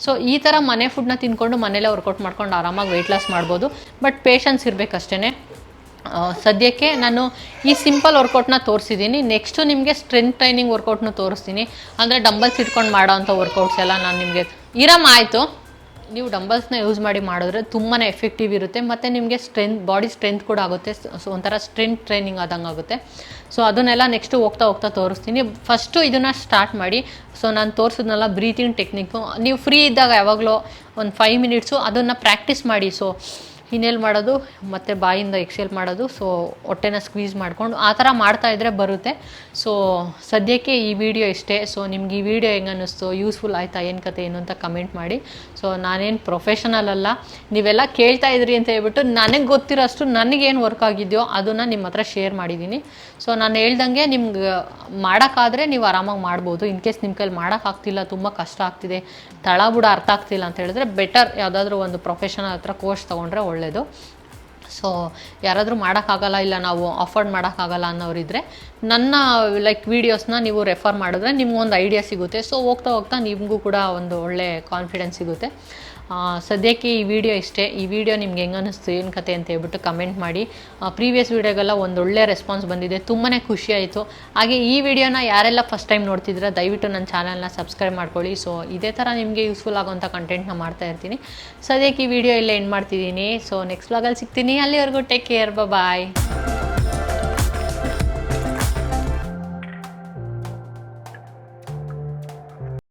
ಸೊ ಈ ಥರ ಮನೆ ಫುಡ್ನ ತಿನ್ಕೊಂಡು ಮನೇಲೇ ವರ್ಕೌಟ್ ಮಾಡ್ಕೊಂಡು ಆರಾಮಾಗಿ ವೆಯ್ಟ್ ಲಾಸ್ ಮಾಡ್ಬೋದು. ಬಟ್ ಪೇಷನ್ಸ್ ಇರಬೇಕಷ್ಟೇ. ಸದ್ಯಕ್ಕೆ ನಾನು ಈ ಸಿಂಪಲ್ ವರ್ಕೌಟ್ನ ತೋರಿಸಿದ್ದೀನಿ. ನೆಕ್ಸ್ಟು ನಿಮಗೆ ಸ್ಟ್ರೆಂತ್ ಟ್ರೈನಿಂಗ್ ವರ್ಕೌಟ್ನ ತೋರಿಸ್ತೀನಿ. ಅಂದರೆ ಡಂಬಲ್ಸ್ ಇಟ್ಕೊಂಡು ಮಾಡೋ ಅಂಥ ವರ್ಕೌಟ್ಸ್ ಎಲ್ಲ ನಾನು ನಿಮಗೆ ಆಯಿತು. ನೀವು ಡಂಬಲ್ಸ್ನ ಯೂಸ್ ಮಾಡಿ ಮಾಡಿದ್ರೆ ತುಂಬಾ ಎಫೆಕ್ಟಿವ್ ಇರುತ್ತೆ. ಮತ್ತು ನಿಮಗೆ ಬಾಡಿ ಸ್ಟ್ರೆಂತ್ ಕೂಡ ಆಗುತ್ತೆ. ಸೊ ಒಂಥರ ಸ್ಟ್ರೆಂತ್ ಟ್ರೈನಿಂಗ್ ಆದಂಗೆ ಆಗುತ್ತೆ. ಸೊ ಅದನ್ನೆಲ್ಲ ನೆಕ್ಸ್ಟು ಹೋಗ್ತಾ ತೋರಿಸ್ತೀನಿ. ಫಸ್ಟು ಇದನ್ನು ಸ್ಟಾರ್ಟ್ ಮಾಡಿ. ಸೊ ನಾನು ತೋರಿಸಿದ್ನಲ್ಲ ಬ್ರೀತಿಂಗ್ ಟೆಕ್ನಿಕ್ಕು, ನೀವು ಫ್ರೀ ಇದ್ದಾಗ ಯಾವಾಗಲೂ ಒಂದು 5 ಮಿನಿಟ್ಸು ಅದನ್ನು ಪ್ರಾಕ್ಟೀಸ್ ಮಾಡಿ. ಸೊ ಇನ್ಹೇಲ್ ಮಾಡೋದು ಮತ್ತು ಬಾಯಿಂದ ಎಕ್ಸೇಲ್ ಮಾಡೋದು. ಸೊ ಹೊಟ್ಟೆನ ಸ್ಕ್ವೀಸ್ ಮಾಡಿಕೊಂಡು ಆ ಥರ ಮಾಡ್ತಾಯಿದ್ರೆ ಬರುತ್ತೆ. ಸೊ ಸದ್ಯಕ್ಕೆ ಈ ವಿಡಿಯೋ ಇಷ್ಟೇ. ಸೊ ನಿಮ್ಗೆ ಈ ವಿಡಿಯೋ ಹೆಂಗೆ ಅನ್ನಿಸ್ತು, ಯೂಸ್ಫುಲ್ ಆಯಿತಾ, ಏನು ಕತೆ ಏನು ಅಂತ ಕಮೆಂಟ್ ಮಾಡಿ. ಸೊ ನಾನೇನು ಪ್ರೊಫೆಷನಲ್ ಅಲ್ಲ, ನೀವೆಲ್ಲ ಕೇಳ್ತಾ ಇದ್ರಿ ಅಂತ ಹೇಳ್ಬಿಟ್ಟು ನನಗೆ ಗೊತ್ತಿರೋ ಅಷ್ಟು ನನಗೇನು ವರ್ಕ್ ಆಗಿದೆಯೋ ಅದನ್ನು ನಿಮ್ಮ ಹತ್ರ ಶೇರ್ ಮಾಡಿದ್ದೀನಿ. ಸೊ ನಾನು ಹೇಳ್ದಂಗೆ ನಿಮ್ಗೆ ಮಾಡೋಕ್ಕಾದರೆ ನೀವು ಆರಾಮಾಗಿ ಮಾಡ್ಬೋದು. ಇನ್ ಕೇಸ್ ನಿಮ್ಮ ಕೈಲಿ ಮಾಡೋಕ್ಕಾಗ್ತಿಲ್ಲ, ತುಂಬ ಕಷ್ಟ ಆಗ್ತಿದೆ, ತಳಬುಡ ಅರ್ಥ ಆಗ್ತಿಲ್ಲ ಅಂತ ಹೇಳಿದ್ರೆ ಬೆಟರ್ ಯಾವುದಾದ್ರೂ ಒಂದು ಪ್ರೊಫೆಷನಲ್ ಹತ್ರ ಕೋರ್ಸ್ ತೊಗೊಂಡ್ರೆ ಒಳ್ಳೆಯದು. ಸೊ ಯಾರಾದರೂ ಮಾಡೋಕ್ಕಾಗಲ್ಲ, ಇಲ್ಲ ನಾವು ಅಫೋರ್ಡ್ ಮಾಡೋಕ್ಕಾಗಲ್ಲ ಅನ್ನೋರಿದ್ದರೆ ನನ್ನ ವೀಡಿಯೋಸ್ನ ನೀವು ರೆಫರ್ ಮಾಡಿದ್ರೆ ನಿಮ್ಗೊಂದು ಐಡಿಯಾ ಸಿಗುತ್ತೆ. ಸೊ ಹೋಗ್ತಾ ನಿಮಗೂ ಕೂಡ ಒಂದು ಒಳ್ಳೆ ಕಾನ್ಫಿಡೆನ್ಸ್ ಸಿಗುತ್ತೆ. ಸದ್ಯಕ್ಕೆ ಈ ವಿಡಿಯೋ ಇಷ್ಟೇ. ಈ ವಿಡಿಯೋ ನಿಮ್ಗೆ ಹೆಂಗೆ ಅನ್ನಿಸ್ತು, ಏನು ಕತೆ ಅಂತ ಹೇಳ್ಬಿಟ್ಟು ಕಮೆಂಟ್ ಮಾಡಿ. ಪ್ರೀವಿಯಸ್ ವೀಡಿಯೋಗೆಲ್ಲ ಒಂದೊಳ್ಳೆ ರೆಸ್ಪಾನ್ಸ್ ಬಂದಿದೆ, ತುಂಬಾ ಖುಷಿ ಆಯಿತು. ಹಾಗೆ ಈ ವಿಡಿಯೋನ ಯಾರೆಲ್ಲ ಫಸ್ಟ್ ಟೈಮ್ ನೋಡ್ತಿದ್ರೆ ದಯವಿಟ್ಟು ನನ್ನ ಚಾನಲ್ನ ಸಬ್ಸ್ಕ್ರೈಬ್ ಮಾಡ್ಕೊಳ್ಳಿ. ಸೊ ಇದೇ ಥರ ನಿಮಗೆ ಯೂಸ್ಫುಲ್ ಆಗೋಂಥ ಕಂಟೆಂಟ್ನ ಮಾಡ್ತಾ ಇರ್ತೀನಿ. ಸದ್ಯಕ್ಕೆ ಈ ವಿಡಿಯೋ ಇಲ್ಲೇ ಎಂಡ್ ಮಾಡ್ತಿದ್ದೀನಿ. ಸೊ ನೆಕ್ಸ್ಟ್ ವ್ಲಾಗಲ್ಲಿ ಸಿಗ್ತೀನಿ. ಅಲ್ಲಿವರೆಗೂ ಟೇಕ್ ಕೇರ್, ಬಾಯ್.